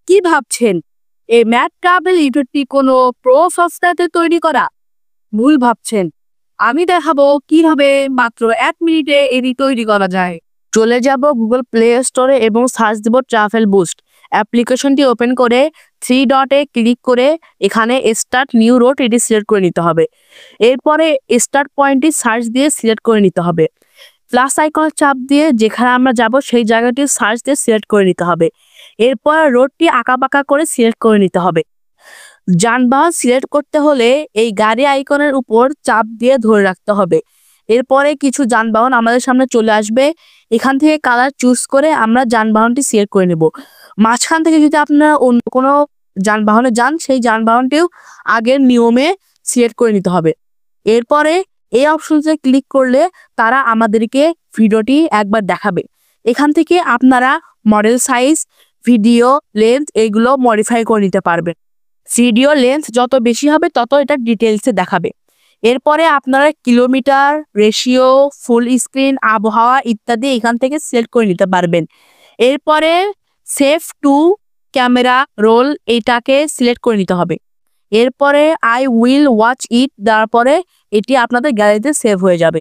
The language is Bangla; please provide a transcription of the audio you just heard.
কি ভাবছেন এই ম্যাট ট্রাভেল ইউটিউবটি কোনো প্রো সফটওয়্যারে তৈরি করা? ভুল ভাবছেন। আমি দেখাবো কিভাবে মাত্র 1 মিনিটে এটি তৈরি করা যায়। চলে যাব গুগল প্লে স্টোরে এবং সার্চ দিব ট্রাভেল বুস্ট। অ্যাপ্লিকেশনটি ওপেন করে 3 ডটে ক্লিক করে এখানে স্টার্ট নিউ রুট এটি সিলেক্ট করে নিতে হবে। এরপরে স্টার্ট পয়েন্টটি সার্চ দিয়ে সিলেক্ট করে নিতে হবে। প্লাস আইকন চাপ দিয়ে যেখানে আমরা যাব সেই জায়গাটি সার্চ দিয়ে সিলেক্ট করে নিতে হবে। এরপর রোডটি আঁকাবাঁকা করে সিলেক্ট করে নিতে হবে। যানবাহন সিলেক্ট করতে হলে এই গাড়ি আইকনের উপর চাপ দিয়ে ধরে রাখতে হবে। এরপরে কিছু যানবাহন আমাদের সামনে চলে আসবে। এখান থেকে কালার চুজ করে আমরা যানবাহনটি সিলেক্ট করে নেব। মাঝখান থেকে যদি আপনারা অন্য কোনো যানবাহনে যান সেই যানবাহনটিও আগের নিয়মে সিলেক্ট করে নিতে হবে। এরপরে এই অপশনসে ক্লিক করলে তারা আমাদেরকে ভিডিওটি একবার দেখাবে। এখান থেকে আপনারা মডেল সাইজ, ভিডিও লেন্থ এগুলো মডিফাই করে নিতে পারবেন। ভিডিও লেন্থ যত বেশি হবে তত এটা ডিটেলসে দেখাবে। এরপরে আপনারা কিলোমিটার, রেশিও, ফুল স্ক্রিন, আবহাওয়া ইত্যাদি এখান থেকে সিলেক্ট করে নিতে পারবেন। এরপরে সেভ টু ক্যামেরা রোল এটাকে সিলেক্ট করে নিতে হবে। এরপরে আই উইল ওয়াচ ইট দেওয়ার পরে এটি আপনাদের গ্যালারিতে সেভ হয়ে যাবে।